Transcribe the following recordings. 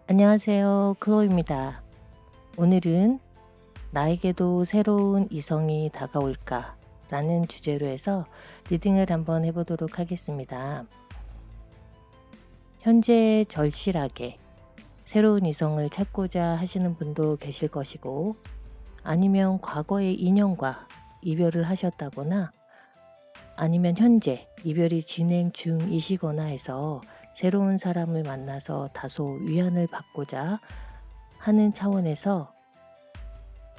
안녕하세요. 클로입니다. 오늘은 나에게도 새로운 이성이 다가올까? 라는 주제로 해서 리딩을 한번 해보도록 하겠습니다. 현재 절실하게 새로운 이성을 찾고자 하시는 분도 계실 것이고, 아니면 과거의 인연과 이별을 하셨다거나, 아니면 현재 이별이 진행 중이시거나 해서 새로운 사람을 만나서 다소 위안을 받고자 하는 차원에서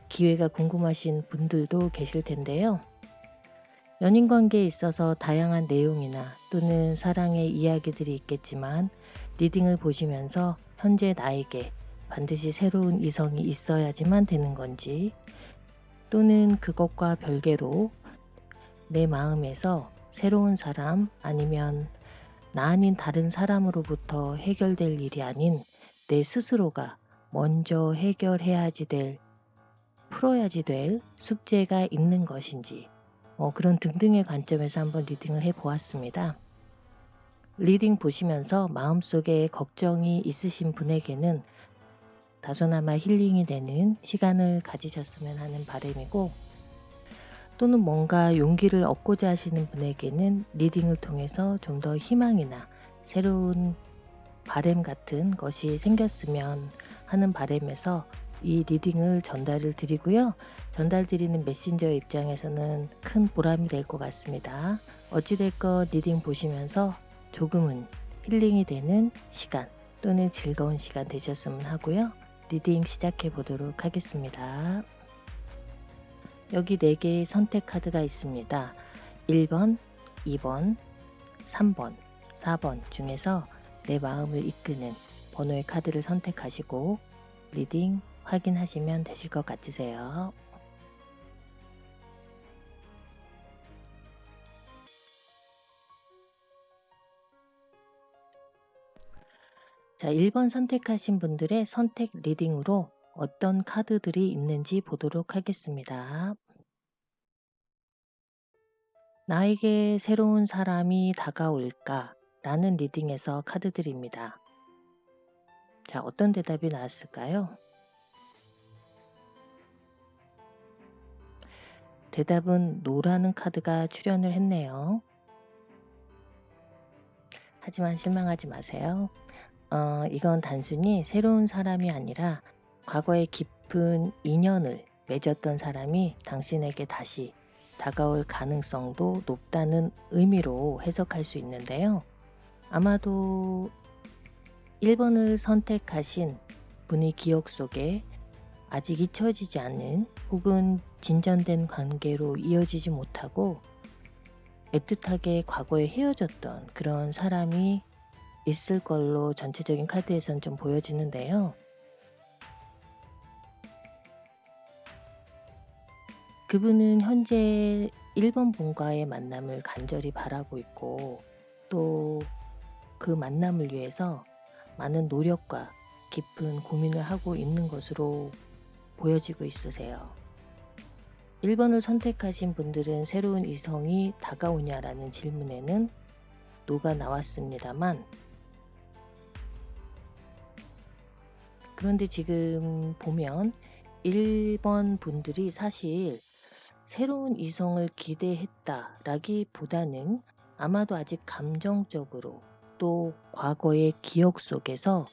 기회가 궁금하신 분들도 계실 텐데요. 연인 관계에 있어서 다양한 내용이나 또는 사랑의 이야기들이 있겠지만, 리딩을 보시면서 현재 나에게 반드시 새로운 이성이 있어야지만 되는 건지, 또는 그것과 별개로 내 마음에서 새로운 사람, 아니면 나 아닌 다른 사람으로부터 해결될 일이 아닌 내 스스로가 먼저 해결해야지 될, 풀어야지 될 숙제가 있는 것인지, 그런 등등의 관점에서 한번 리딩을 해보았습니다. 리딩 보시면서 마음속에 걱정이 있으신 분에게는 다소나마 힐링이 되는 시간을 가지셨으면 하는 바람이고, 또는 뭔가 용기를 얻고자 하시는 분에게는 리딩을 통해서 좀 더 희망이나 새로운 바람 같은 것이 생겼으면 하는 바람에서 이 리딩을 전달을 드리고요. 전달드리는 메신저 입장에서는 큰 보람이 될 것 같습니다. 어찌됐건 리딩 보시면서 조금은 힐링이 되는 시간 또는 즐거운 시간 되셨으면 하고요. 리딩 시작해 보도록 하겠습니다. 여기 4개의 선택 카드가 있습니다. 1번, 2번, 3번, 4번 중에서 내 마음을 이끄는 번호의 카드를 선택하시고 리딩 확인하시면 되실 것 같으세요. 자, 1번 선택하신 분들의 선택 리딩으로 어떤 카드들이 있는지 보도록 하겠습니다. 나에게 새로운 사람이 다가올까? 라는 리딩에서 카드들입니다. 자, 어떤 대답이 나왔을까요? 대답은 노라는 카드가 출연을 했네요. 하지만 실망하지 마세요. 이건 단순히 새로운 사람이 아니라 과거에 깊은 인연을 맺었던 사람이 당신에게 다시 다가올 가능성도 높다는 의미로 해석할 수 있는데요. 아마도 1번을 선택하신 분의 기억 속에 아직 잊혀지지 않는 혹은 진전된 관계로 이어지지 못하고 애틋하게 과거에 헤어졌던 그런 사람이 있을 걸로 전체적인 카드에선 좀 보여지는데요. 그분은 현재 1번 분과의 만남을 간절히 바라고 있고, 또 그 만남을 위해서 많은 노력과 깊은 고민을 하고 있는 것으로 보여지고 있으세요. 1번을 선택하신 분들은 새로운 이성이 다가오냐라는 질문에는 노가 나왔습니다만, 그런데 지금 보면 1번 분들이 사실 새로운 이성을 기대했다라기보다는 아마도 아직 감정적으로 또 과거의 기억 속에서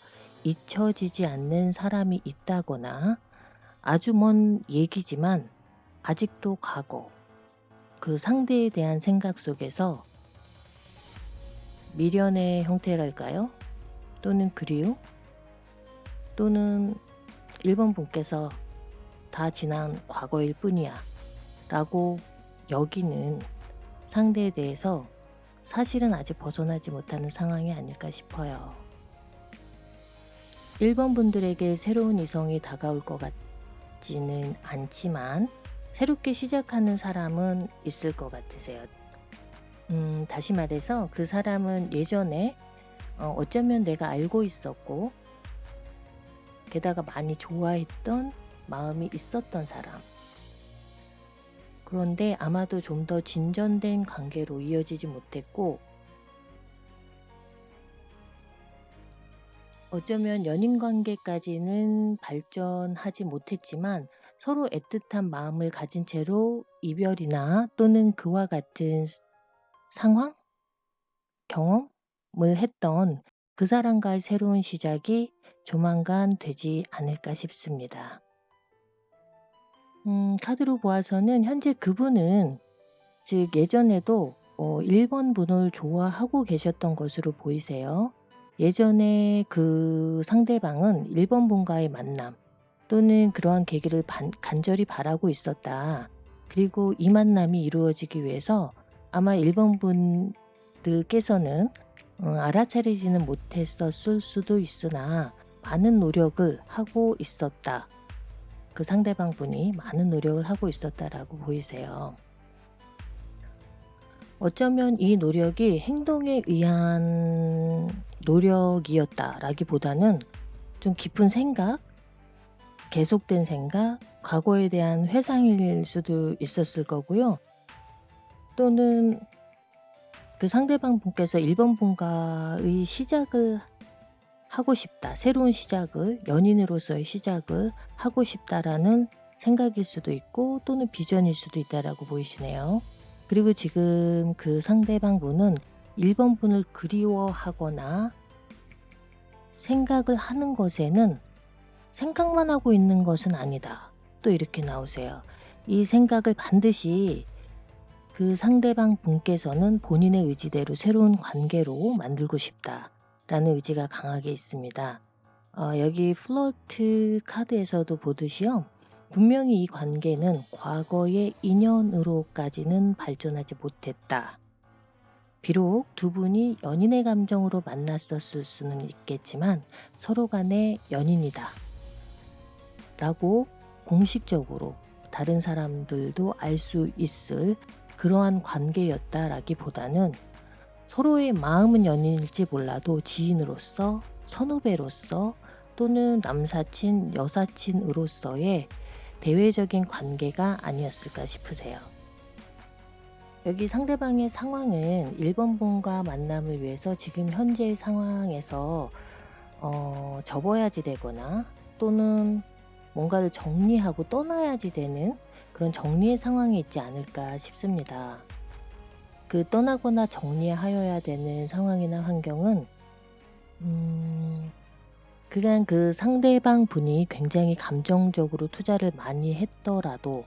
잊혀지지 않는 사람이 있다거나, 아주 먼 얘기지만 아직도 과거, 그 상대에 대한 생각 속에서 미련의 형태랄까요? 또는 그리움? 또는 1번 분께서 다 지난 과거일 뿐이야 라고 여기는 상대에 대해서 사실은 아직 벗어나지 못하는 상황이 아닐까 싶어요. 1번 분들에게 새로운 이성이 다가올 것 같지는 않지만 새롭게 시작하는 사람은 있을 것 같으세요. 다시 말해서 그 사람은 예전에 어쩌면 내가 알고 있었고 게다가 많이 좋아했던 마음이 있었던 사람. 그런데 아마도 좀 더 진전된 관계로 이어지지 못했고, 어쩌면 연인 관계까지는 발전하지 못했지만 서로 애틋한 마음을 가진 채로 이별이나 또는 그와 같은 상황, 경험을 했던 그 사람과의 새로운 시작이 조만간 되지 않을까 싶습니다. 카드로 보아서는 현재 그분은 즉 예전에도 1번 분을 좋아하고 계셨던 것으로 보이세요. 예전에 그 상대방은 1번 분과의 만남 또는 그러한 계기를 간절히 바라고 있었다. 그리고 이 만남이 이루어지기 위해서 아마 1번 분들께서는 알아차리지는 못했었을 수도 있으나 많은 노력을 하고 있었다. 그 상대방 분이 많은 노력을 하고 있었다라고 보이세요. 어쩌면 이 노력이 행동에 의한 노력이었다라기보다는 좀 깊은 생각, 계속된 생각, 과거에 대한 회상일 수도 있었을 거고요. 또는 그 상대방 분께서 1번 분과의 시작을 하고 싶다. 새로운 시작을, 연인으로서의 시작을 하고 싶다라는 생각일 수도 있고 또는 비전일 수도 있다라고 보이시네요. 그리고 지금 그 상대방 분은 1번 분을 그리워하거나 생각을 하는 것에는 생각만 하고 있는 것은 아니다. 또 이렇게 나오세요. 이 생각을 반드시 그 상대방 분께서는 본인의 의지대로 새로운 관계로 만들고 싶다라는 의지가 강하게 있습니다. 여기 플러트 카드에서도 보듯이요. 분명히 이 관계는 과거의 인연으로까지는 발전하지 못했다. 비록 두 분이 연인의 감정으로 만났었을 수는 있겠지만 서로 간의 연인이다. 라고 공식적으로 다른 사람들도 알 수 있을 그러한 관계였다라기보다는 서로의 마음은 연인일지 몰라도 지인으로서, 선후배로서 또는 남사친, 여사친으로서의 대외적인 관계가 아니었을까 싶으세요. 여기 상대방의 상황은 1번 분과 만남을 위해서 지금 현재의 상황에서 접어야지 되거나 또는 뭔가를 정리하고 떠나야지 되는 그런 정리의 상황에 있지 않을까 싶습니다. 그 떠나거나 정리하여야 되는 상황이나 환경은 그냥 그 상대방 분이 굉장히 감정적으로 투자를 많이 했더라도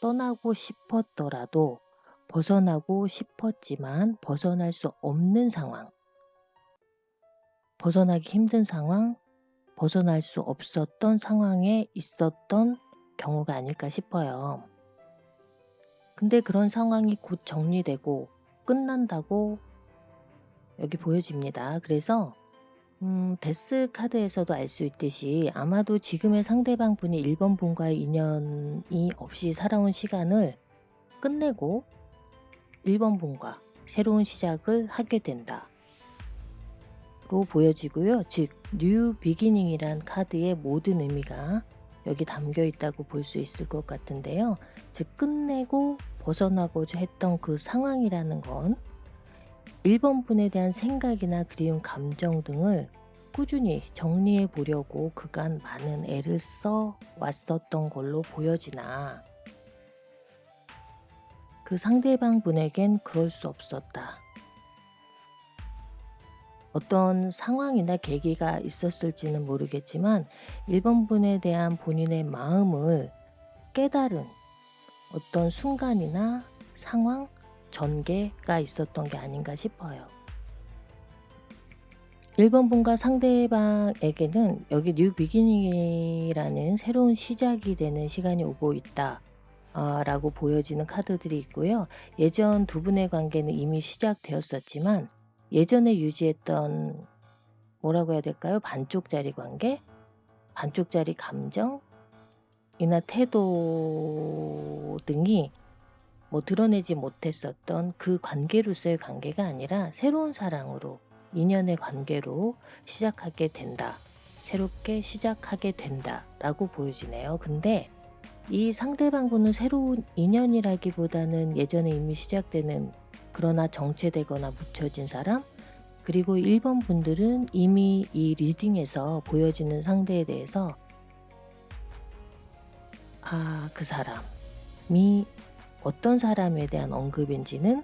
떠나고 싶었더라도 벗어나고 싶었지만 벗어날 수 없는 상황, 벗어나기 힘든 상황, 벗어날 수 없었던 상황에 있었던 경우가 아닐까 싶어요. 근데 그런 상황이 곧 정리되고 끝난다고 여기 보여집니다. 그래서 데스 카드에서도 알 수 있듯이 아마도 지금의 상대방 분이 1번 분과의 인연이 없이 살아온 시간을 끝내고 1번 분과 새로운 시작을 하게 된다. 로 보여지고요. 즉 뉴 비기닝이란 카드의 모든 의미가 여기 담겨 있다고 볼 수 있을 것 같은데요. 즉 끝내고 벗어나고자 했던 그 상황이라는 건 1번 분에 대한 생각이나 그리운 감정 등을 꾸준히 정리해 보려고 그간 많은 애를 써 왔었던 걸로 보여지나 그 상대방 분에겐 그럴 수 없었다. 어떤 상황이나 계기가 있었을지는 모르겠지만 1번 분에 대한 본인의 마음을 깨달은 어떤 순간이나 상황, 전개가 있었던 게 아닌가 싶어요. 1번 분과 상대방에게는 여기 뉴 비기닝이라는 새로운 시작이 되는 시간이 오고 있다. 라고 보여지는 카드들이 있고요. 예전 두 분의 관계는 이미 시작되었었지만 예전에 유지했던 뭐라고 해야 될까요? 반쪽짜리 관계? 반쪽짜리 감정이나 태도 등이 드러내지 못했었던 그 관계로서의 관계가 아니라 새로운 사랑으로 인연의 관계로 시작하게 된다. 새롭게 시작하게 된다 라고 보여지네요. 근데 이 상대방분은 새로운 인연이라기보다는 예전에 이미 시작되는 그러나 정체되거나 묻혀진 사람 그리고 1번 분들은 이미 이 리딩에서 보여지는 상대에 대해서 그 사람이 어떤 사람에 대한 언급인지는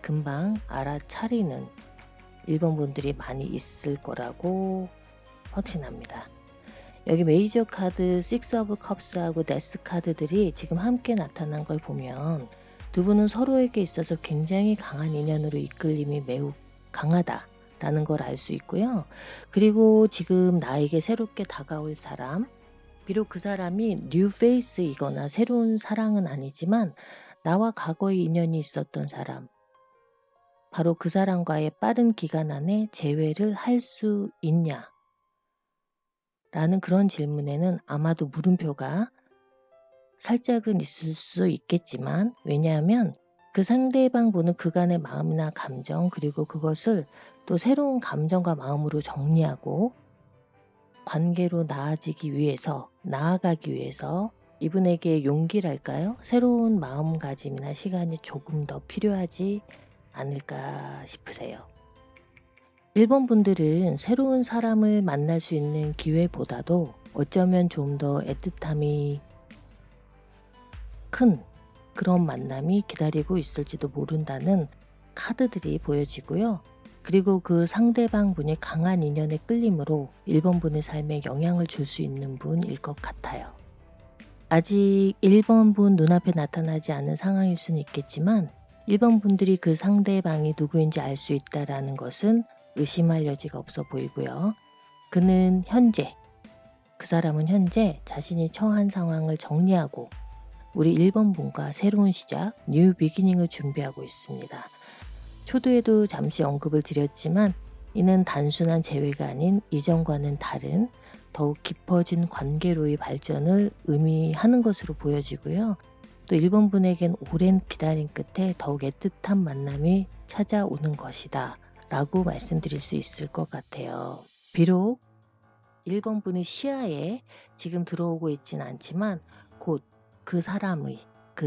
금방 알아차리는 1번 분들이 많이 있을 거라고 확신합니다. 여기 메이저 카드 6 오브 컵스하고 데스 카드들이 지금 함께 나타난 걸 보면 두 분은 서로에게 있어서 굉장히 강한 인연으로 이끌림이 매우 강하다라는 걸 알 수 있고요. 그리고 지금 나에게 새롭게 다가올 사람, 비록 그 사람이 뉴 페이스이거나 새로운 사랑은 아니지만 나와 과거에 인연이 있었던 사람, 바로 그 사람과의 빠른 기간 안에 재회를 할 수 있냐? 라는 그런 질문에는 아마도 물음표가 살짝은 있을 수 있겠지만, 왜냐하면 그 상대방 분은 그간의 마음이나 감정, 그리고 그것을 또 새로운 감정과 마음으로 정리하고 관계로 나아가기 위해서 이분에게 용기랄까요? 새로운 마음가짐이나 시간이 조금 더 필요하지 않을까 싶으세요. 1번 분들은 새로운 사람을 만날 수 있는 기회보다도 어쩌면 좀 더 애틋함이 큰 그런 만남이 기다리고 있을지도 모른다는 카드들이 보여지고요. 그리고 그 상대방 분이 강한 인연의 끌림으로 1번 분의 삶에 영향을 줄 수 있는 분일 것 같아요. 아직 1번 분 눈앞에 나타나지 않은 상황일 수는 있겠지만 1번 분들이 그 상대방이 누구인지 알 수 있다는 것은 의심할 여지가 없어 보이고요. 그 사람은 현재 자신이 처한 상황을 정리하고 우리 1번 분과 새로운 시작, 뉴 비기닝을 준비하고 있습니다. 초두에도 잠시 언급을 드렸지만 이는 단순한 재회가 아닌 이전과는 다른 더욱 깊어진 관계로의 발전을 의미하는 것으로 보여지고요. 또 1번 분에겐 오랜 기다림 끝에 더욱 애틋한 만남이 찾아오는 것이다 라고 말씀드릴 수 있을 것 같아요. 비록 1번 분의 시야에 지금 들어오고 있지는 않지만 곧 그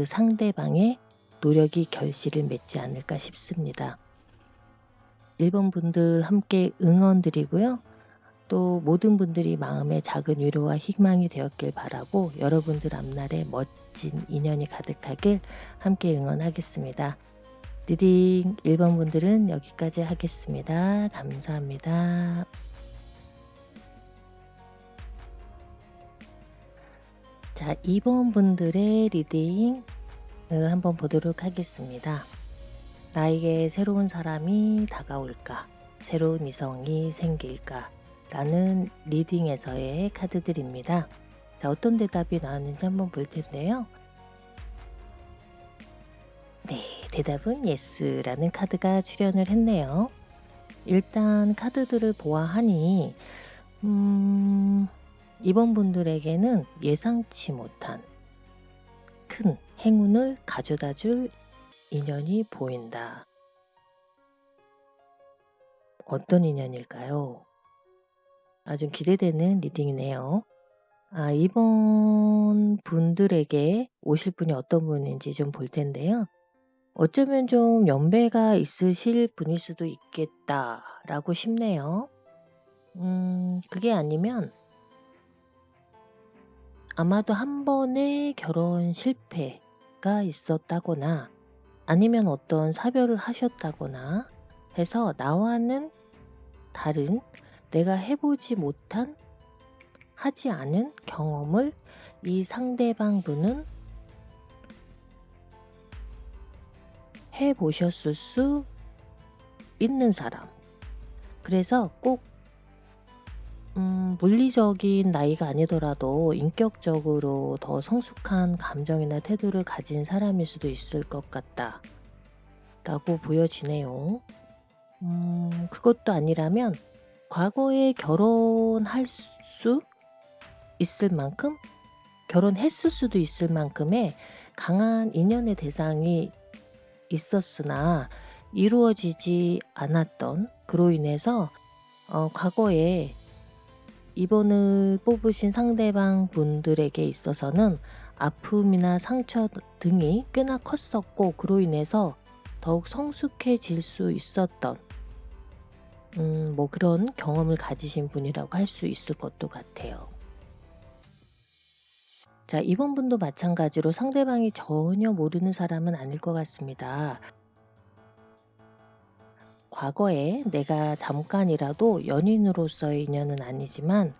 상대방의 노력이 결실을 맺지 않을까 싶습니다. 1번 분들 함께 응원 드리고요. 또 모든 분들이 마음에 작은 위로와 희망이 되었길 바라고 여러분들 앞날에 멋진 인연이 가득하길 함께 응원하겠습니다. 리딩 1번 분들은 여기까지 하겠습니다. 감사합니다. 자, 2번 분들의 리딩을 한번 보도록 하겠습니다. 나에게 새로운 사람이 다가올까? 새로운 이성이 생길까? 라는 리딩에서의 카드들입니다. 자, 어떤 대답이 나왔는지 한번 볼 텐데요. 네, 대답은 예스라는 카드가 출현을 했네요. 일단 카드들을 보아하니 2번 분들에게는 예상치 못한 큰 행운을 가져다 줄 인연이 보인다. 어떤 인연일까요? 아주 기대되는 리딩이네요. 2번 분들에게 오실 분이 어떤 분인지 좀 볼 텐데요. 어쩌면 좀 연배가 있으실 분일 수도 있겠다라고 싶네요. 그게 아니면 아마도 한 번의 결혼 실패가 있었다거나 아니면 어떤 사별을 하셨다거나 해서 나와는 다른 내가 해보지 못한 하지 않은 경험을 이 상대방 분은 해보셨을 수 있는 사람. 그래서 꼭 물리적인 나이가 아니더라도 인격적으로 더 성숙한 감정이나 태도를 가진 사람일 수도 있을 것 같다 라고 보여지네요. 그것도 아니라면 과거에 결혼할 수 있을 만큼, 결혼했을 수도 있을 만큼의 강한 인연의 대상이 있었으나 이루어지지 않았던, 그로 인해서 과거에 이번을 뽑으신 상대방 분들에게 있어서는 아픔이나 상처 등이 꽤나 컸었고, 그로 인해서 더욱 성숙해질 수 있었던 뭐 그런 경험을 가지신 분이라고 할 수 있을 것도 같아요. 자, 이번 분도 마찬가지로 상대방이 전혀 모르는 사람은 아닐 것 같습니다. 과거에 내가 잠깐이라도 연인으로서의 인연은 아니지만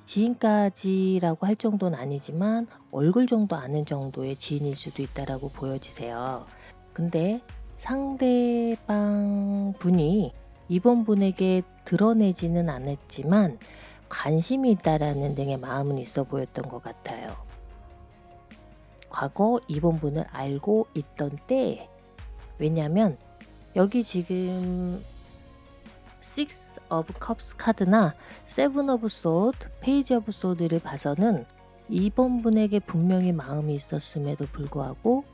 지인까지라고 할 정도는 아니지만 얼굴 정도 아는 정도의 지인일 수도 있다라고 보여지세요. 근데 상대방 분이 이번 분에게 드러내지는 않았지만 관심이 있다라는 등의 마음은 있어 보였던 것 같아요. 과거 이번 분을 알고 있던 때에, 왜냐면 여기 지금 Six of Cups 카드나 Seven of Swords, Page of Swords를 봐서는 이번 분에게 분명히 마음이 있었음에도 불구하고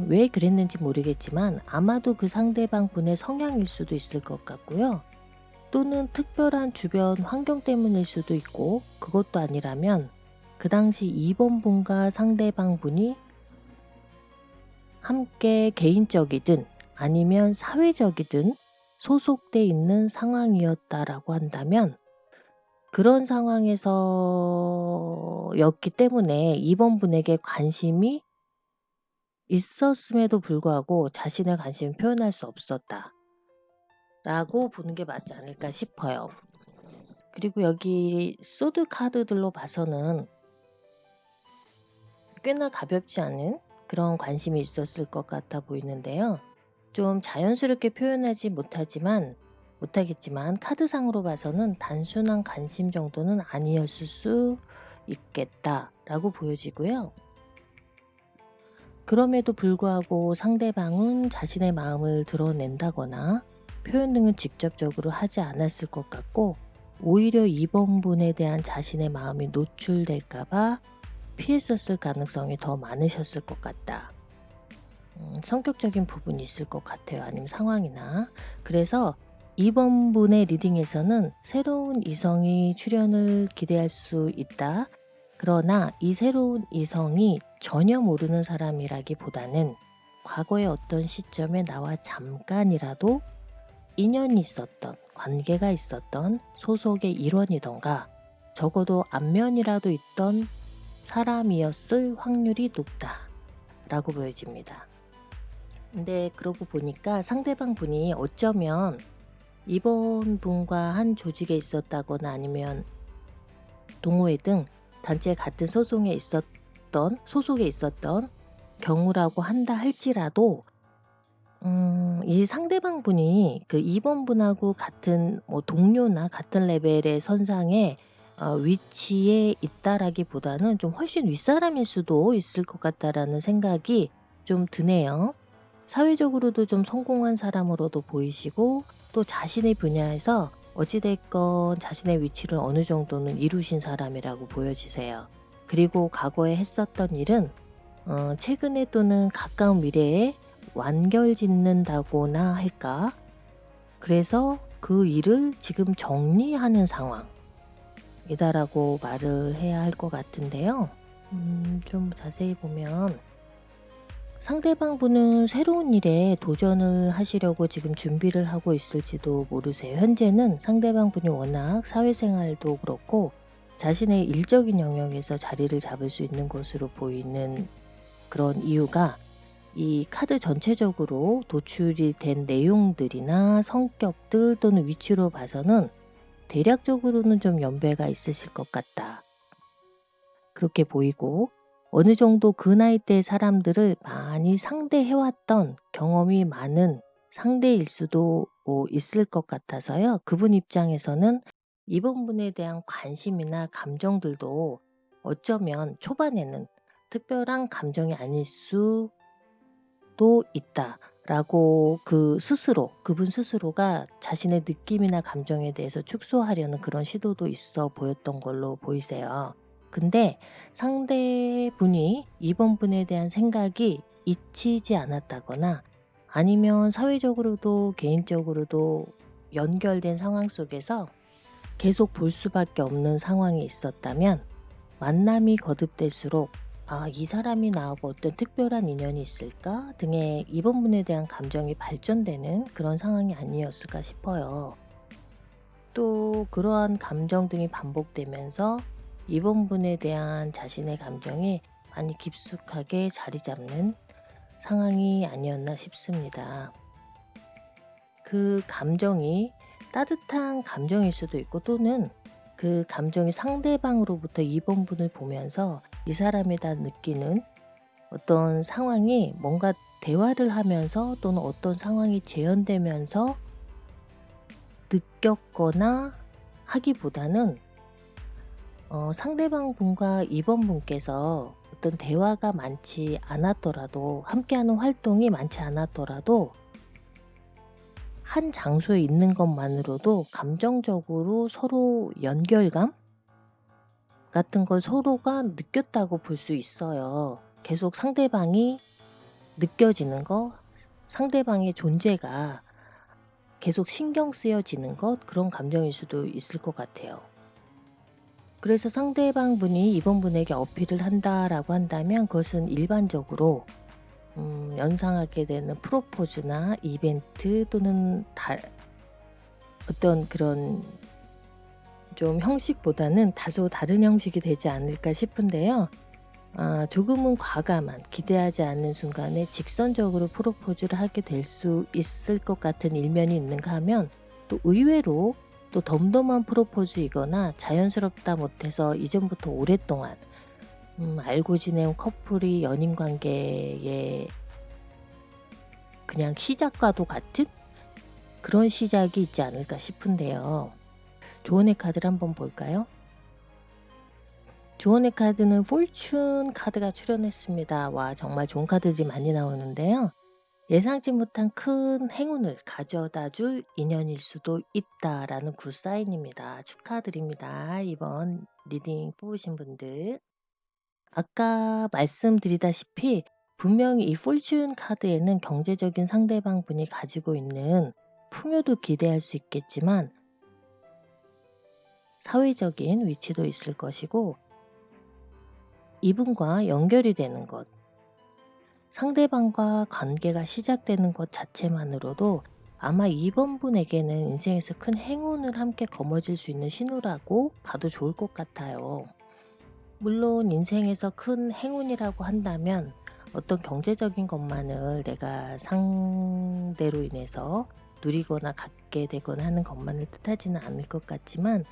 왜 그랬는지 모르겠지만 아마도 그 상대방 분의 성향일 수도 있을 것 같고요. 또는 특별한 주변 환경 때문일 수도 있고, 그것도 아니라면 그 당시 이번 분과 상대방 분이 함께 개인적이든 아니면 사회적이든 소속돼 있는 상황이었다라고 한다면, 그런 상황에서였기 때문에 이번 분에게 관심이 있었음에도 불구하고 자신의 관심을 표현할 수 없었다 라고 보는 게 맞지 않을까 싶어요. 그리고 여기 소드 카드들로 봐서는 꽤나 가볍지 않은 그런 관심이 있었을 것 같아 보이는데요. 좀 자연스럽게 표현하지 못하겠지만 카드상으로 봐서는 단순한 관심 정도는 아니었을 수 있겠다라고 보여지고요. 그럼에도 불구하고 상대방은 자신의 마음을 드러낸다거나 표현 등은 직접적으로 하지 않았을 것 같고, 오히려 이번 분에 대한 자신의 마음이 노출될까봐 피했었을 가능성이 더 많으셨을 것 같다. 성격적인 부분이 있을 것 같아요. 아니면 상황이나. 그래서 이번 분의 리딩에서는 새로운 이성이 출연을 기대할 수 있다. 그러나 이 새로운 이성이 전혀 모르는 사람이라기보다는 과거의 어떤 시점에 나와 잠깐이라도 인연이 있었던, 관계가 있었던 소속의 일원이던가 적어도 안면이라도 있던 사람이었을 확률이 높다라고 보여집니다. 근데 그러고 보니까 상대방 분이 어쩌면 이번 분과 한 조직에 있었다거나 아니면 동호회 등 단체 같은 소속에 있었던 경우라고 한다 할지라도 이 상대방 분이 그 이번 분하고 같은 동료나 같은 레벨의 선상에 위치에 있다라기보다는 좀 훨씬 윗사람일 수도 있을 것 같다라는 생각이 좀 드네요. 사회적으로도 좀 성공한 사람으로도 보이시고, 또 자신의 분야에서 어찌됐건 자신의 위치를 어느 정도는 이루신 사람이라고 보여지세요. 그리고 과거에 했었던 일은 최근에 또는 가까운 미래에 완결짓는다고나 할까? 그래서 그 일을 지금 정리하는 상황이다라고 말을 해야 할 것 같은데요. 좀 자세히 보면 상대방 분은 새로운 일에 도전을 하시려고 지금 준비를 하고 있을지도 모르세요. 현재는 상대방 분이 워낙 사회생활도 그렇고 자신의 일적인 영역에서 자리를 잡을 수 있는 것으로 보이는 그런 이유가, 이 카드 전체적으로 도출이 된 내용들이나 성격들 또는 위치로 봐서는 대략적으로는 좀 연배가 있으실 것 같다, 그렇게 보이고, 어느 정도 그 나이대 사람들을 많이 상대해왔던 경험이 많은 상대일 수도 있을 것 같아서요. 그분 입장에서는 이번 분에 대한 관심이나 감정들도 어쩌면 초반에는 특별한 감정이 아닐 수도 있다라고 그분 스스로가 자신의 느낌이나 감정에 대해서 축소하려는 그런 시도도 있어 보였던 걸로 보이세요. 근데 상대분이 이번 분에 대한 생각이 잊히지 않았다거나 아니면 사회적으로도 개인적으로도 연결된 상황 속에서 계속 볼 수밖에 없는 상황이 있었다면 만남이 거듭될수록 '아 이 사람이 나하고 어떤 특별한 인연이 있을까?' 등의 이번 분에 대한 감정이 발전되는 그런 상황이 아니었을까 싶어요. 또 그러한 감정 등이 반복되면서 이번 분에 대한 자신의 감정이 많이 깊숙하게 자리 잡는 상황이 아니었나 싶습니다. 그 감정이 따뜻한 감정일 수도 있고, 또는 그 감정이 상대방으로부터 이번 분을 보면서 이 사람이다 느끼는 어떤 상황이, 뭔가 대화를 하면서 또는 어떤 상황이 재현되면서 느꼈거나 하기보다는 상대방 분과 이번 분께서 어떤 대화가 많지 않았더라도, 함께하는 활동이 많지 않았더라도 한 장소에 있는 것만으로도 감정적으로 서로 연결감 같은 걸 서로가 느꼈다고 볼 수 있어요. 계속 상대방이 느껴지는 것, 상대방의 존재가 계속 신경 쓰여지는 것, 그런 감정일 수도 있을 것 같아요. 그래서 상대방 분이 이번 분에게 어필을 한다라고 한다면, 그것은 일반적으로 연상하게 되는 프로포즈나 이벤트, 또는 어떤 그런 좀 형식보다는 다소 다른 형식이 되지 않을까 싶은데요. 조금은 과감한, 기대하지 않는 순간에 직선적으로 프로포즈를 하게 될 수 있을 것 같은 일면이 있는가 하면, 또 의외로 또 덤덤한 프로포즈이거나 자연스럽다 못해서 이전부터 오랫동안 알고 지낸 커플이 연인 관계의 그냥 시작과도 같은 그런 시작이 있지 않을까 싶은데요. 조언의 카드를 한번 볼까요? 조언의 카드는 폴춘 카드가 출연했습니다. 와, 정말 좋은 카드들이 많이 나오는데요. 예상치 못한 큰 행운을 가져다 줄 인연일 수도 있다라는 굿사인입니다. 축하드립니다. 이번 리딩 뽑으신 분들. 아까 말씀드리다시피 분명히 이 폴춘 카드에는 경제적인 상대방 분이 가지고 있는 풍요도 기대할 수 있겠지만, 사회적인 위치도 있을 것이고, 이분과 연결이 되는 것, 상대방과 관계가 시작되는 것 자체만으로도 아마 이번 분에게는 인생에서 큰 행운을 함께 거머쥘 수 있는 신호라고 봐도 좋을 것 같아요. 물론 인생에서 큰 행운이라고 한다면 어떤 경제적인 것만을 내가 상대로 인해서 누리거나 갖게 되거나 하는 것만을 뜻하지는 않을 것 같지만,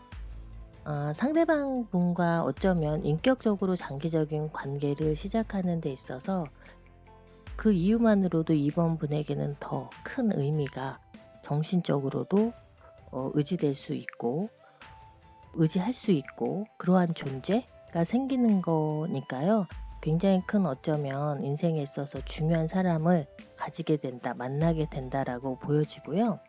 상대방 분과 어쩌면 인격적으로 장기적인 관계를 시작하는 데 있어서 그 이유만으로도 이번 분에게는 더 큰 의미가, 정신적으로도 의지될 수 있고 의지할 수 있고 그러한 존재가 생기는 거니까요. 굉장히 큰, 어쩌면 인생에 있어서 중요한 사람을 가지게 된다, 만나게 된다라고 보여지고요.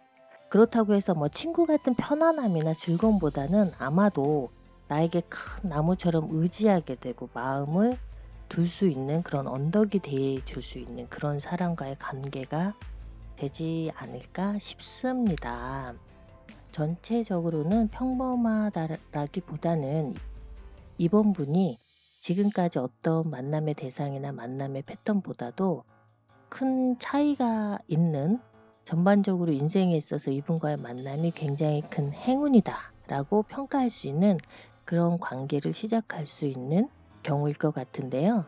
그렇다고 해서 뭐 친구 같은 편안함이나 즐거움보다는 아마도 나에게 큰 나무처럼 의지하게 되고 마음을 둘 수 있는 그런 언덕이 돼 줄 수 있는 그런 사람과의 관계가 되지 않을까 싶습니다. 전체적으로는 평범하다라기보다는 이번 분이 지금까지 어떤 만남의 대상이나 만남의 패턴보다도 큰 차이가 있는, 전반적으로 인생에 있어서 이분과의 만남이 굉장히 큰 행운이다 라고 평가할 수 있는 그런 관계를 시작할 수 있는 경우일 것 같은데요.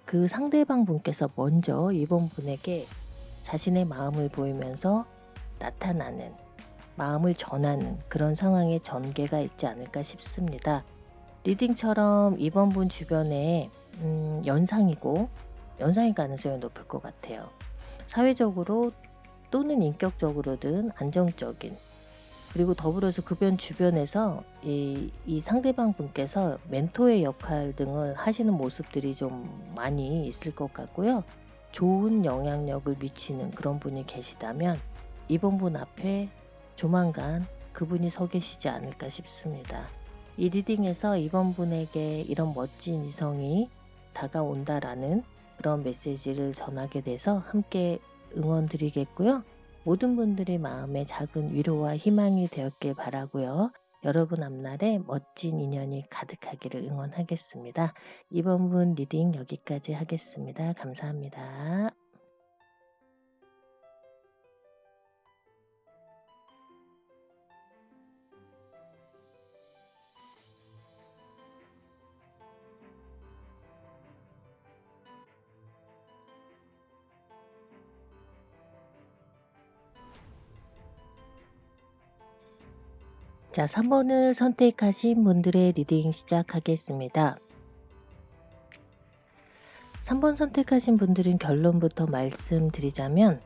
그 상대방 분께서 먼저 이번 분에게 자신의 마음을 보이면서 나타나는, 마음을 전하는 그런 상황의 전개가 있지 않을까 싶습니다. 리딩처럼 이번 분 주변에 연상일 가능성이 높을 것 같아요. 사회적으로 또는 인격적으로든 안정적인, 그리고 더불어서 그분 주변에서 이 상대방 분께서 멘토의 역할 등을 하시는 모습들이 좀 많이 있을 것 같고요. 좋은 영향력을 미치는 그런 분이 계시다면 이번 분 앞에 조만간 그분이 서 계시지 않을까 싶습니다. 이 리딩에서 이번 분에게 이런 멋진 이성이 다가온다라는 그런 메시지를 전하게 돼서 함께 응원 드리겠고요. 모든 분들의 마음에 작은 위로와 희망이 되었길 바라고요. 여러분 앞날에 멋진 인연이 가득하기를 응원하겠습니다. 이번 분 리딩 여기까지 하겠습니다. 감사합니다. 자, 3번을 선택하신 분들의 리딩 시작하겠습니다. 3번 선택하신 분들은 결론부터 말씀드리자면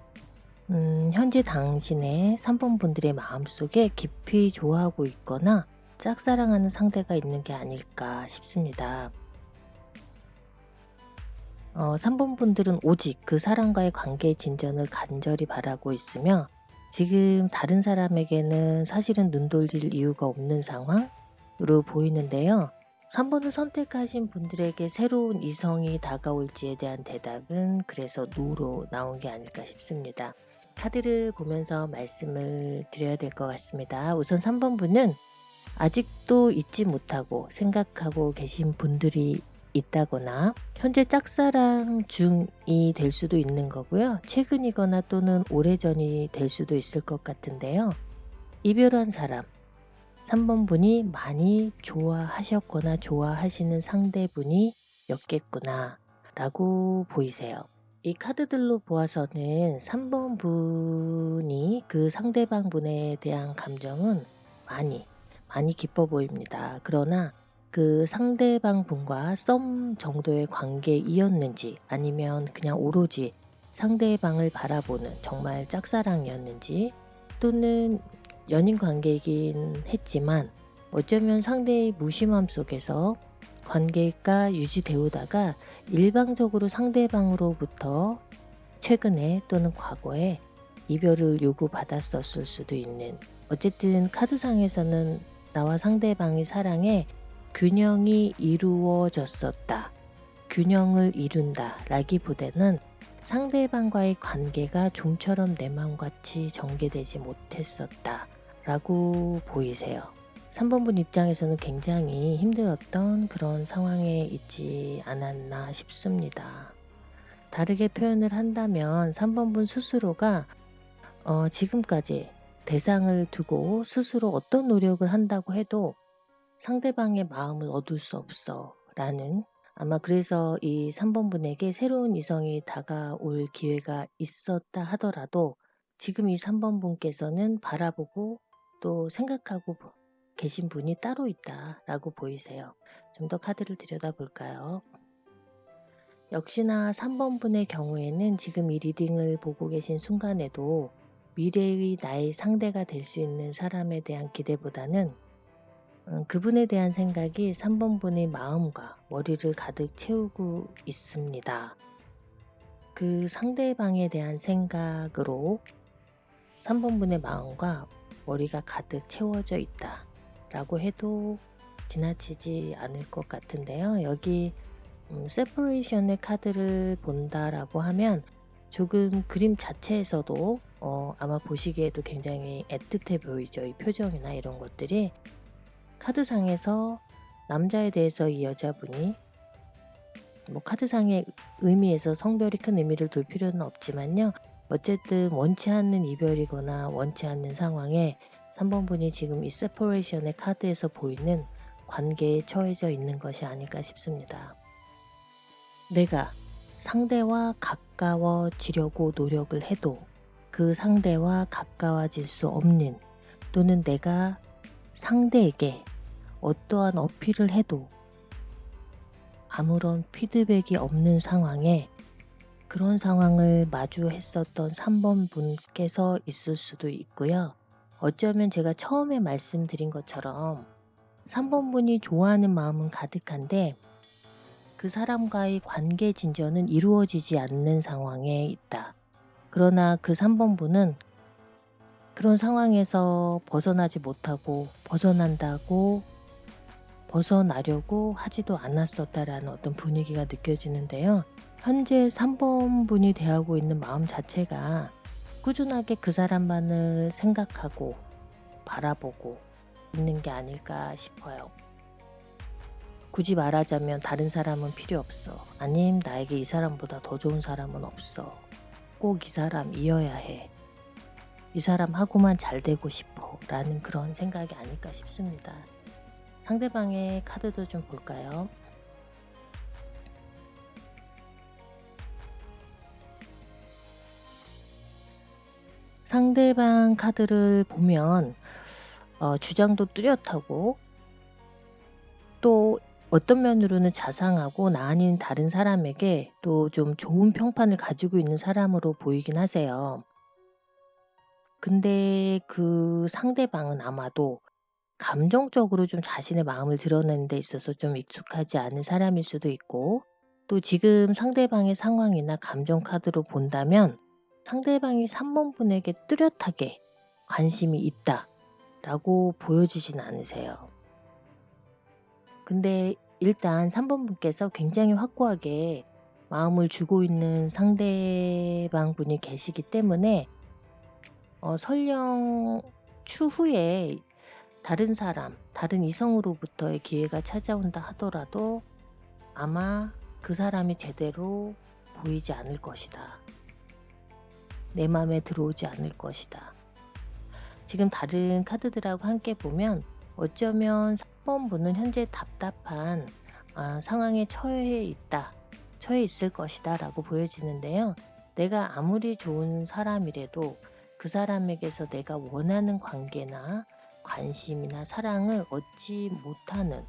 현재 당신의 3번 분들의 마음속에 깊이 좋아하고 있거나 짝사랑하는 상대가 있는 게 아닐까 싶습니다. 3번 분들은 오직 그 사람과의 관계의 진전을 간절히 바라고 있으며 지금 다른 사람에게는 사실은 눈 돌릴 이유가 없는 상황으로 보이는데요. 3번을 선택하신 분들에게 새로운 이성이 다가올지에 대한 대답은 그래서 노로 나온 게 아닐까 싶습니다. 카드를 보면서 말씀을 드려야 될 것 같습니다. 우선 3번 분은 아직도 잊지 못하고 생각하고 계신 분들이 있다거나 현재 짝사랑 중이 될 수도 있는 거고요. 최근이거나 또는 오래전이 될 수도 있을 것 같은데요. 이별한 사람 3번 분이 많이 좋아하셨거나 좋아하시는 상대분이 였겠구나 라고 보이세요. 이 카드들로 보아서는 3번 분이 그 상대방 분에 대한 감정은 많이 기뻐 보입니다. 그러나 그 상대방 분과 썸 정도의 관계이었는지 아니면 그냥 오로지 상대방을 바라보는 정말 짝사랑이었는지 또는 연인 관계이긴 했지만 어쩌면 상대의 무심함 속에서 관계가 유지되오다가 일방적으로 상대방으로부터 최근에 또는 과거에 이별을 요구받았었을 수도 있는, 어쨌든 카드상에서는 나와 상대방의 사랑에 균형이 이루어졌었다, 균형을 이룬다 라기보다는 상대방과의 관계가 좀처럼 내 마음같이 전개되지 못했었다 라고 보이세요. 3번 분 입장에서는 굉장히 힘들었던 그런 상황에 있지 않았나 싶습니다. 다르게 표현을 한다면 3번 분 스스로가 지금까지 대상을 두고 스스로 어떤 노력을 한다고 해도 상대방의 마음을 얻을 수 없어 라는, 아마 그래서 이 3번 분에게 새로운 이성이 다가올 기회가 있었다 하더라도 지금 이 3번 분께서는 바라보고 또 생각하고 계신 분이 따로 있다 라고 보이세요. 좀 더 카드를 들여다볼까요? 역시나 3번 분의 경우에는 지금 이 리딩을 보고 계신 순간에도 미래의 나의 상대가 될 수 있는 사람에 대한 기대보다는 그분에 대한 생각이 3번 분의 마음과 머리를 가득 채우고 있습니다. 그 상대방에 대한 생각으로 3번 분의 마음과 머리가 가득 채워져 있다 라고 해도 지나치지 않을 것 같은데요. 여기 세퍼레이션의 카드를 본다라고 하면 조금 그림 자체에서도 아마 보시기에도 굉장히 애틋해 보이죠. 이 표정이나 이런 것들이. 카드상에서 남자에 대해서 이 여자분이 카드상의 의미에서 성별이 큰 의미를 둘 필요는 없지만요. 어쨌든 원치 않는 이별이거나 원치 않는 상황에 3번 분이 지금 이 세퍼레이션의 카드에서 보이는 관계에 처해져 있는 것이 아닐까 싶습니다. 내가 상대와 가까워지려고 노력을 해도 그 상대와 가까워질 수 없는, 또는 내가 상대에게 어떠한 어필을 해도 아무런 피드백이 없는 상황에, 그런 상황을 마주했었던 3번 분께서 있을 수도 있고요. 어쩌면 제가 처음에 말씀드린 것처럼 3번 분이 좋아하는 마음은 가득한데 그 사람과의 관계 진전은 이루어지지 않는 상황에 있다. 그러나 그 3번 분은 그런 상황에서 벗어나지 못하고 벗어나려고 하지도 않았었다라는 어떤 분위기가 느껴지는데요. 현재 3번 분이 대하고 있는 마음 자체가 꾸준하게 그 사람만을 생각하고 바라보고 있는 게 아닐까 싶어요. 굳이 말하자면 다른 사람은 필요 없어. 아님 나에게 이 사람보다 더 좋은 사람은 없어. 꼭 이 사람이어야 해. 이 사람하고만 잘 되고 싶어. 라는 그런 생각이 아닐까 싶습니다. 상대방의 카드도 좀 볼까요? 상대방 카드를 보면 주장도 뚜렷하고 또 어떤 면으로는 자상하고 나 아닌 다른 사람에게 또 좀 좋은 평판을 가지고 있는 사람으로 보이긴 하세요. 근데 그 상대방은 아마도 감정적으로 좀 자신의 마음을 드러내는 데 있어서 좀 익숙하지 않은 사람일 수도 있고, 또 지금 상대방의 상황이나 감정 카드로 본다면 상대방이 3번 분에게 뚜렷하게 관심이 있다 라고 보여지진 않으세요. 근데 일단 3번 분께서 굉장히 확고하게 마음을 주고 있는 상대방 분이 계시기 때문에 설령 추후에 다른 사람, 다른 이성으로부터의 기회가 찾아온다 하더라도 아마 그 사람이 제대로 보이지 않을 것이다. 내 마음에 들어오지 않을 것이다. 지금 다른 카드들하고 함께 보면 어쩌면 3번 분은 현재 답답한 상황에 처해 있을 것이다 라고 보여지는데요. 내가 아무리 좋은 사람이라도 그 사람에게서 내가 원하는 관계나 관심이나 사랑을 얻지 못하는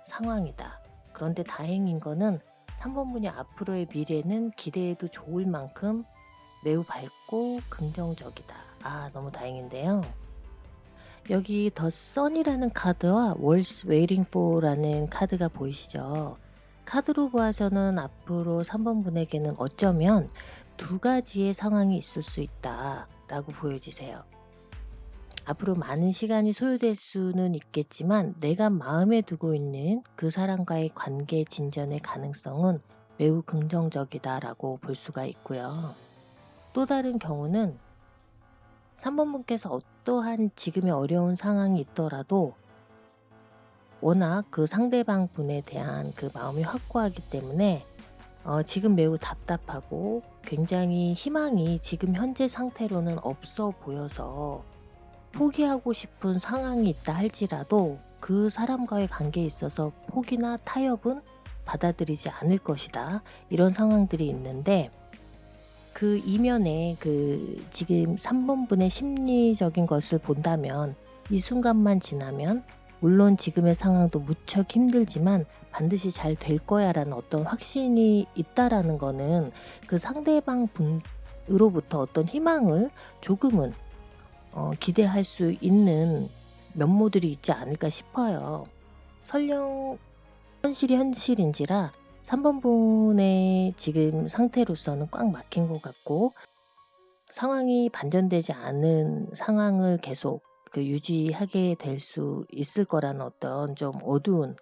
상황이다. 그런데 다행인 거는 3번 분이 앞으로의 미래는 기대해도 좋을 만큼 매우 밝고 긍정적이다. 너무 다행인데요. 여기 더 선이라는 카드와 World's Waiting For라는 카드가 보이시죠? 카드로 보아서는 앞으로 3번 분에게는 어쩌면 두 가지의 상황이 있을 수 있다 라고 보여지세요. 앞으로 많은 시간이 소요될 수는 있겠지만 내가 마음에 두고 있는 그 사람과의 관계 진전의 가능성은 매우 긍정적이다 라고 볼 수가 있고요. 또 다른 경우는 3번 분께서 어떠한 지금의 어려운 상황이 있더라도 워낙 그 상대방 분에 대한 그 마음이 확고하기 때문에 지금 매우 답답하고 굉장히 희망이 지금 현재 상태로는 없어 보여서 포기하고 싶은 상황이 있다 할지라도 그 사람과의 관계에 있어서 포기나 타협은 받아들이지 않을 것이다. 이런 상황들이 있는데 그 이면에 지금 3번 분의 심리적인 것을 본다면 이 순간만 지나면 물론 지금의 상황도 무척 힘들지만 반드시 잘 될 거야 라는 어떤 확신이 있다라는 거는 그 상대방 분으로부터 어떤 희망을 조금은 기대할 수 있는 면모들이 있지 않을까 싶어요. 설령 현실이 현실인지라 3번 분의 지금 상태로서는 꽉 막힌 것 같고 상황이 반전되지 않은 상황을 계속 유지하게 될 수 있을 거라는 어떤 좀 어두운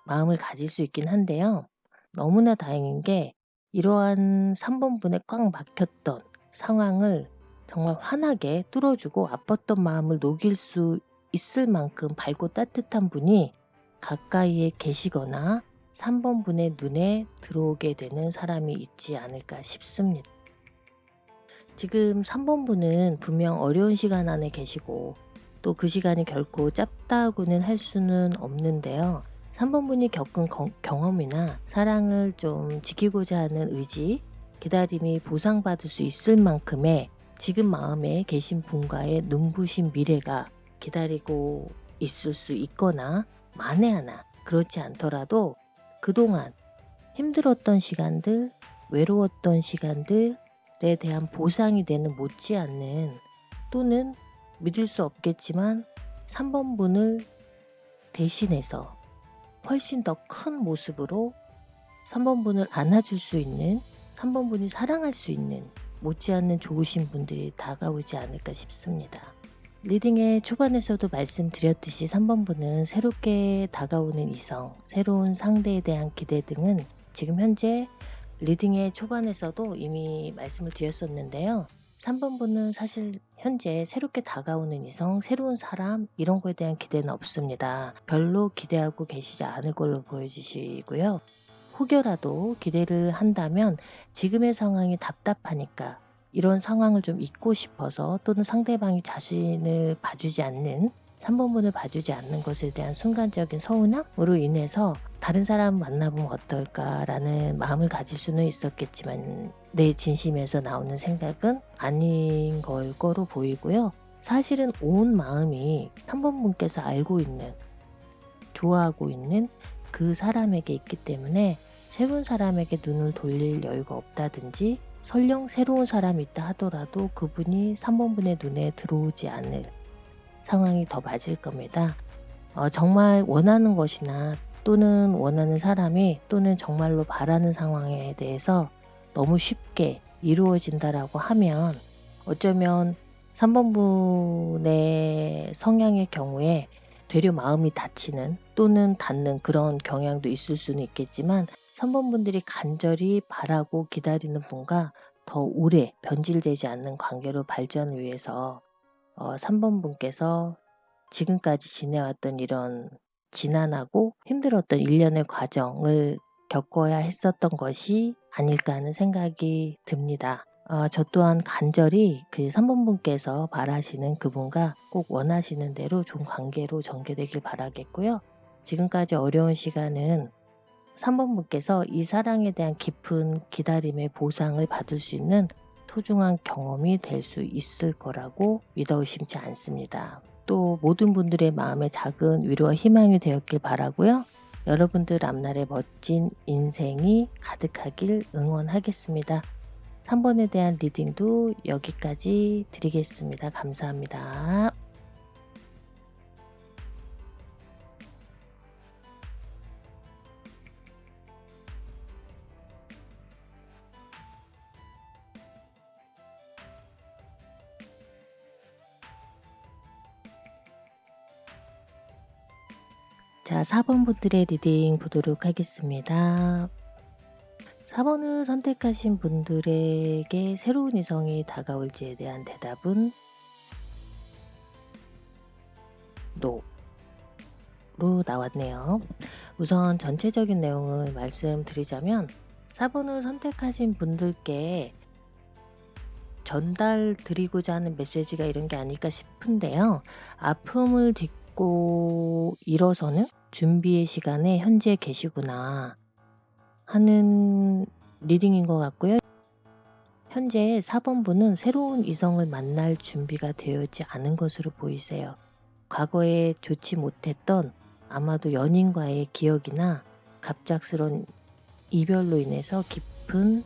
마음을 가질 수 있긴 한데요. 너무나 다행인 게 이러한 3번 분의 꽉 막혔던 상황을 정말 환하게 뚫어주고 아팠던 마음을 녹일 수 있을 만큼 밝고 따뜻한 분이 가까이에 계시거나 3번 분의 눈에 들어오게 되는 사람이 있지 않을까 싶습니다. 지금 3번 분은 분명 어려운 시간 안에 계시고 또 그 시간이 결코 짧다고는 할 수는 없는데요. 3번 분이 겪은 경험이나 사랑을 좀 지키고자 하는 의지, 기다림이 보상받을 수 있을 만큼의 지금 마음에 계신 분과의 눈부신 미래가 기다리고 있을 수 있거나 만에 하나 그렇지 않더라도 그동안 힘들었던 시간들, 외로웠던 시간들에 대한 보상이 되는 못지않는 또는 믿을 수 없겠지만 3번 분을 대신해서 훨씬 더 큰 모습으로 3번 분을 안아줄 수 있는 3번 분이 사랑할 수 있는 못지않는 좋으신 분들이 다가오지 않을까 싶습니다. 리딩의 초반에서도 말씀드렸듯이 3번 분은 새롭게 다가오는 이성, 새로운 상대에 대한 기대 등은 지금 현재 리딩의 초반에서도 이미 말씀을 드렸었는데요. 3번분은 사실 현재 새롭게 다가오는 이성, 새로운 사람 이런 거에 대한 기대는 없습니다. 별로 기대하고 계시지 않을 걸로 보여지시고요. 혹여라도 기대를 한다면 지금의 상황이 답답하니까 이런 상황을 좀 잊고 싶어서 또는 상대방이 자신을 봐주지 않는 3번분을 봐주지 않는 것에 대한 순간적인 서운함으로 인해서 다른 사람 만나보면 어떨까라는 마음을 가질 수는 있었겠지만 내 진심에서 나오는 생각은 아닌 걸 거로 보이고요. 사실은 온 마음이 3번분께서 알고 있는, 좋아하고 있는 그 사람에게 있기 때문에 새로운 사람에게 눈을 돌릴 여유가 없다든지 설령 새로운 사람이 있다 하더라도 그분이 3번분의 눈에 들어오지 않을 상황이 더 맞을 겁니다. 정말 원하는 것이나 또는 원하는 사람이 또는 정말로 바라는 상황에 대해서 너무 쉽게 이루어진다라고 하면 어쩌면 3번분의 성향의 경우에 되려 마음이 다치는 또는 닿는 그런 경향도 있을 수는 있겠지만 3번분들이 간절히 바라고 기다리는 분과 더 오래 변질되지 않는 관계로 발전을 위해서 3번분께서 지금까지 지내왔던 이런 지난하고 힘들었던 일련의 과정을 겪어야 했었던 것이 아닐까 하는 생각이 듭니다. 저 또한 간절히 그 3번분께서 바라시는 그분과 꼭 원하시는 대로 좋은 관계로 전개되길 바라겠고요. 지금까지 어려운 시간은 3번분께서 이 사랑에 대한 깊은 기다림의 보상을 받을 수 있는 소중한 경험이 될 수 있을 거라고 믿어 의심치 않습니다. 또 모든 분들의 마음에 작은 위로와 희망이 되었길 바라고요. 여러분들 앞날에 멋진 인생이 가득하길 응원하겠습니다. 3번에 대한 리딩도 여기까지 드리겠습니다. 감사합니다. 자, 4번 분들의 리딩 보도록 하겠습니다. 4번을 선택하신 분들에게 새로운 이성이 다가올지에 대한 대답은 NO로 나왔네요. 우선 전체적인 내용을 말씀드리자면 4번을 선택하신 분들께 전달드리고자 하는 메시지가 이런 게 아닐까 싶은데요. 아픔을 딛고 일어서는 준비의 시간에 현재 계시구나 하는 리딩인 것 같고요. 현재 4번분은 새로운 이성을 만날 준비가 되어 있지 않은 것으로 보이세요. 과거에 좋지 못했던 아마도 연인과의 기억이나 갑작스런 이별로 인해서 깊은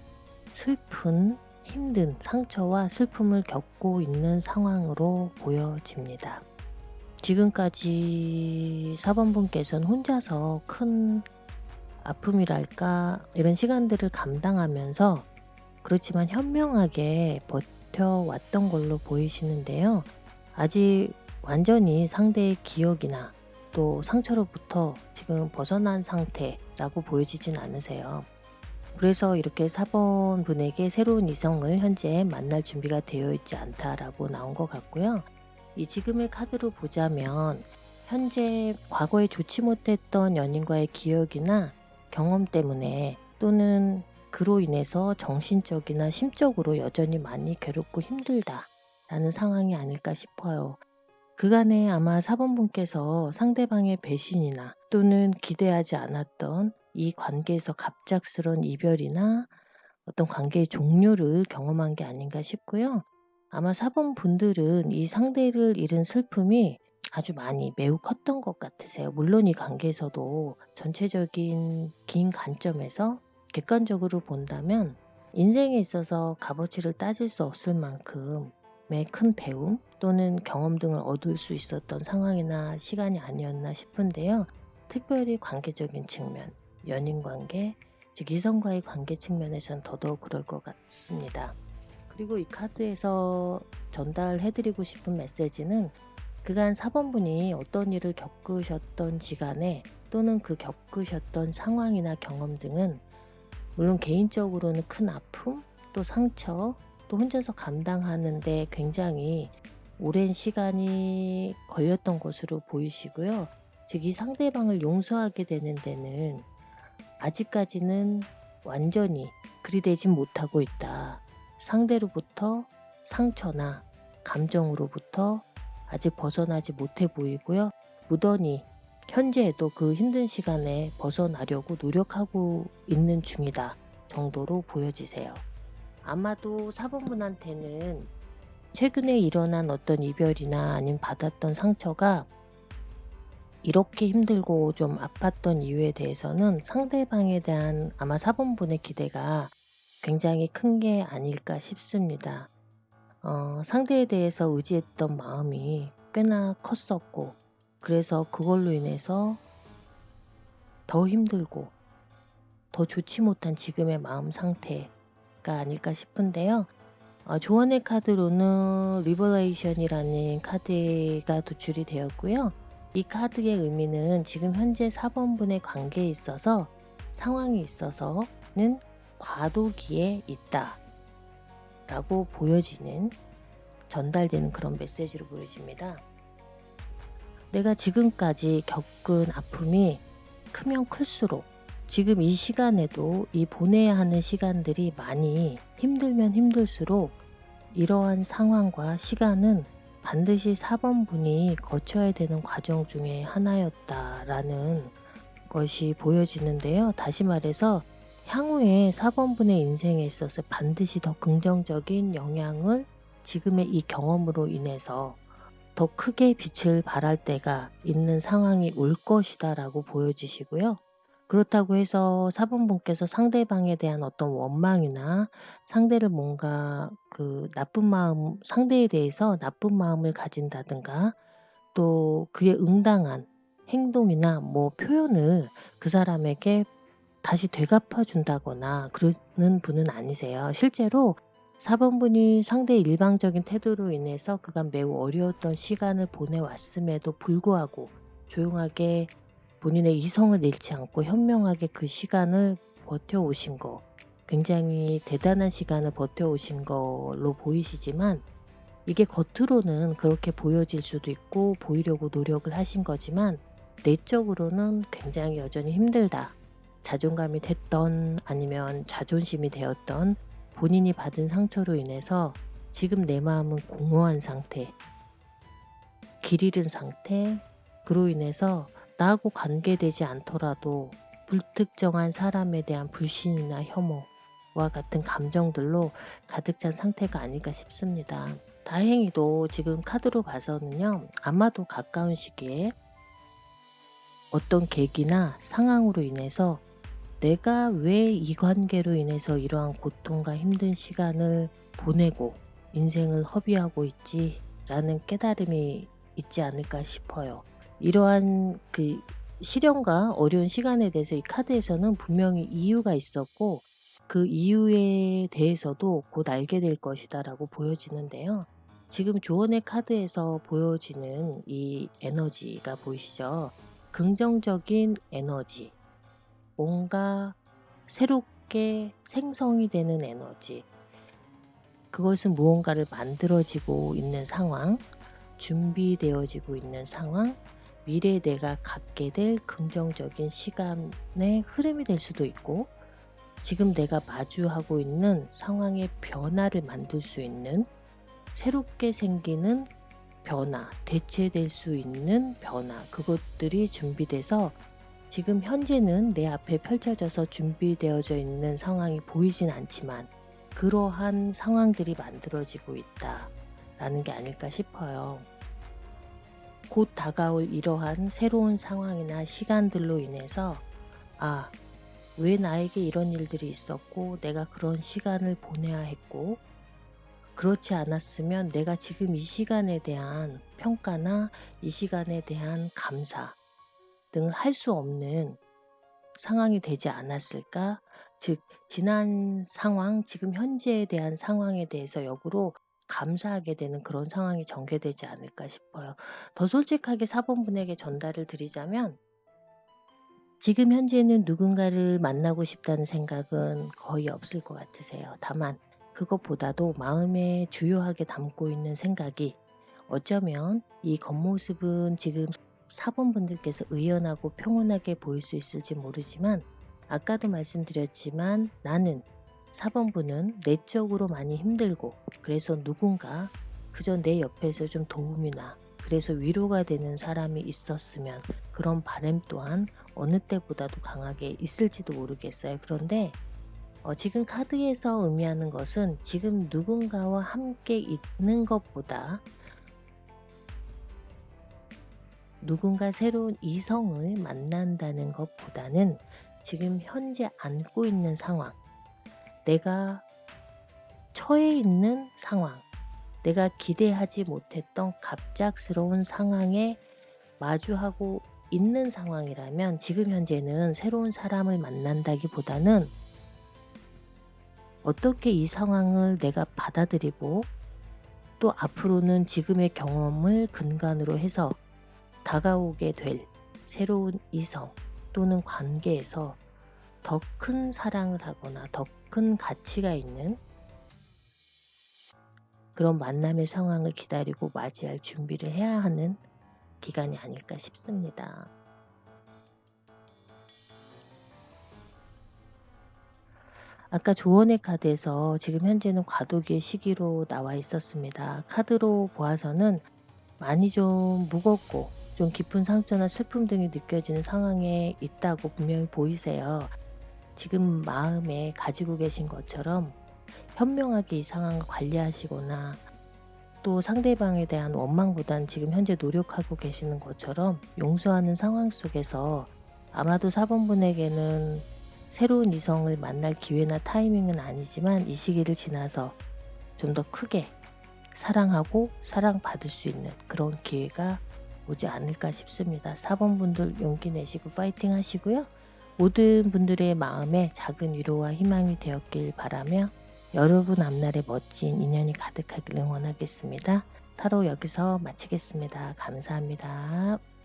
슬픈 힘든 상처와 슬픔을 겪고 있는 상황으로 보여집니다. 지금까지 4번분께서는 혼자서 큰 아픔이랄까 이런 시간들을 감당하면서 그렇지만 현명하게 버텨왔던 걸로 보이시는데요. 아직 완전히 상대의 기억이나 또 상처로부터 지금 벗어난 상태라고 보여지진 않으세요. 그래서 이렇게 4번 분에게 새로운 이성을 현재 만날 준비가 되어 있지 않다라고 나온 것 같고요. 이 지금의 카드로 보자면 현재 과거에 좋지 못했던 연인과의 기억이나 경험 때문에 또는 그로 인해서 정신적이나 심적으로 여전히 많이 괴롭고 힘들다라는 상황이 아닐까 싶어요. 그간에 아마 4번분께서 상대방의 배신이나 또는 기대하지 않았던 이 관계에서 갑작스런 이별이나 어떤 관계의 종료를 경험한 게 아닌가 싶고요. 아마 4번 분들은 이 상대를 잃은 슬픔이 아주 많이 매우 컸던 것 같으세요. 물론 이 관계에서도 전체적인 긴 관점에서 객관적으로 본다면 인생에 있어서 값어치를 따질 수 없을 만큼의 큰 배움 또는 경험 등을 얻을 수 있었던 상황이나 시간이 아니었나 싶은데요. 특별히 관계적인 측면, 연인관계, 즉 이성과의 관계 측면에선 더더욱 그럴 것 같습니다. 그리고 이 카드에서 전달해드리고 싶은 메시지는 그간 4번분이 어떤 일을 겪으셨던지 간에 또는 그 겪으셨던 상황이나 경험 등은 물론 개인적으로는 큰 아픔, 또 상처, 또 혼자서 감당하는 데 굉장히 오랜 시간이 걸렸던 것으로 보이시고요. 즉 이 상대방을 용서하게 되는 데는 아직까지는 완전히 그리 되진 못하고 있다. 상대로부터 상처나 감정으로부터 아직 벗어나지 못해 보이고요. 무던히 현재에도 그 힘든 시간에 벗어나려고 노력하고 있는 중이다 정도로 보여지세요. 아마도 4번분한테는 최근에 일어난 어떤 이별이나 아니면 받았던 상처가 이렇게 힘들고 좀 아팠던 이유에 대해서는 상대방에 대한 아마 4번분의 기대가 굉장히 큰 게 아닐까 싶습니다. 상대에 대해서 의지했던 마음이 꽤나 컸었고, 그래서 그걸로 인해서 더 힘들고 더 좋지 못한 지금의 마음 상태가 아닐까 싶은데요. 조언의 카드로는 리버레이션이라는 카드가 도출이 되었고요. 이 카드의 의미는 지금 현재 4번분의 관계에 있어서 상황이 있어서는 과도기에 있다 라고 보여지는, 전달되는 그런 메시지로 보여집니다. 내가 지금까지 겪은 아픔이 크면 클수록 지금 이 시간에도 이 보내야 하는 시간들이 많이 힘들면 힘들수록 이러한 상황과 시간은 반드시 4번분이 거쳐야 되는 과정 중에 하나였다라는 것이 보여지는데요. 다시 말해서 향후에 4번분의 인생에 있어서 반드시 더 긍정적인 영향을 지금의 이 경험으로 인해서 더 크게 빛을 발할 때가 있는 상황이 올 것이다 라고 보여지시고요. 그렇다고 해서 4번분께서 상대방에 대한 어떤 원망이나 상대를 뭔가 나쁜 마음, 상대에 대해서 나쁜 마음을 가진다든가 또 그에 응당한 행동이나 표현을 그 사람에게 다시 되갚아 준다거나 그러는 분은 아니세요. 실제로 4번분이 상대의 일방적인 태도로 인해서 그간 매우 어려웠던 시간을 보내왔음에도 불구하고 조용하게 본인의 이성을 잃지 않고 현명하게 그 시간을 버텨오신 거, 굉장히 대단한 시간을 버텨오신 걸로 보이시지만, 이게 겉으로는 그렇게 보여질 수도 있고 보이려고 노력을 하신 거지만 내적으로는 굉장히 여전히 힘들다. 자존감이 됐던 아니면 자존심이 되었던 본인이 받은 상처로 인해서 지금 내 마음은 공허한 상태, 길 잃은 상태, 그로 인해서 나하고 관계되지 않더라도 불특정한 사람에 대한 불신이나 혐오와 같은 감정들로 가득 찬 상태가 아닐까 싶습니다. 다행히도 지금 카드로 봐서는요, 아마도 가까운 시기에 어떤 계기나 상황으로 인해서 내가 왜 이 관계로 인해서 이러한 고통과 힘든 시간을 보내고 인생을 허비하고 있지 라는 깨달음이 있지 않을까 싶어요. 이러한 시련과 어려운 시간에 대해서 이 카드에서는 분명히 이유가 있었고 그 이유에 대해서도 곧 알게 될 것이다 라고 보여지는데요. 지금 조언의 카드에서 보여지는 이 에너지가 보이시죠? 긍정적인 에너지, 뭔가 새롭게 생성이 되는 에너지, 그것은 무언가를 만들어지고 있는 상황, 준비되어지고 있는 상황, 미래에 내가 갖게 될 긍정적인 시간의 흐름이 될 수도 있고, 지금 내가 마주하고 있는 상황의 변화를 만들 수 있는, 새롭게 생기는 변화, 대체될 수 있는 변화, 그것들이 준비돼서 지금 현재는 내 앞에 펼쳐져서 준비되어져 있는 상황이 보이진 않지만 그러한 상황들이 만들어지고 있다라는 게 아닐까 싶어요. 곧 다가올 이러한 새로운 상황이나 시간들로 인해서 왜 나에게 이런 일들이 있었고 내가 그런 시간을 보내야 했고, 그렇지 않았으면 내가 지금 이 시간에 대한 평가나 이 시간에 대한 감사 등을 할 수 없는 상황이 되지 않았을까? 즉 지난 상황, 지금 현재에 대한 상황에 대해서 역으로 감사하게 되는 그런 상황이 전개되지 않을까 싶어요. 더 솔직하게 4번분에게 전달을 드리자면, 지금 현재는 누군가를 만나고 싶다는 생각은 거의 없을 것 같으세요. 다만 그것보다도 마음에 주요하게 담고 있는 생각이 어쩌면 이 겉모습은 지금 4번 분들께서 의연하고 평온하게 보일 수 있을지 모르지만 아까도 말씀드렸지만 나는 4번 분은 내적으로 많이 힘들고 그래서 누군가 그저 내 옆에서 좀 도움이나 그래서 위로가 되는 사람이 있었으면 그런 바람 또한 어느 때보다도 강하게 있을지도 모르겠어요. 그런데 지금 카드에서 의미하는 것은 지금 누군가와 함께 있는 것보다 누군가 새로운 이성을 만난다는 것보다는 지금 현재 안고 있는 상황, 내가 처해 있는 상황, 내가 기대하지 못했던 갑작스러운 상황에 마주하고 있는 상황이라면 지금 현재는 새로운 사람을 만난다기보다는 어떻게 이 상황을 내가 받아들이고 또 앞으로는 지금의 경험을 근간으로 해서 다가오게 될 새로운 이성 또는 관계에서 더 큰 사랑을 하거나 더 큰 가치가 있는 그런 만남의 상황을 기다리고 맞이할 준비를 해야 하는 기간이 아닐까 싶습니다. 아까 조언의 카드에서 지금 현재는 과도기의 시기로 나와 있었습니다. 카드로 보아서는 많이 좀 무겁고 좀 깊은 상처나 슬픔 등이 느껴지는 상황에 있다고 분명히 보이세요. 지금 마음에 가지고 계신 것처럼 현명하게 이 상황을 관리하시거나 또 상대방에 대한 원망보다는 지금 현재 노력하고 계시는 것처럼 용서하는 상황 속에서 아마도 4번 분에게는 새로운 이성을 만날 기회나 타이밍은 아니지만 이 시기를 지나서 좀 더 크게 사랑하고 사랑받을 수 있는 그런 기회가 오지 않을까 싶습니다. 4번 분들 용기 내시고 파이팅 하시고요. 모든 분들의 마음에 작은 위로와 희망이 되었길 바라며 여러분 앞날에 멋진 인연이 가득하길 응원하겠습니다. 타로 여기서 마치겠습니다. 감사합니다.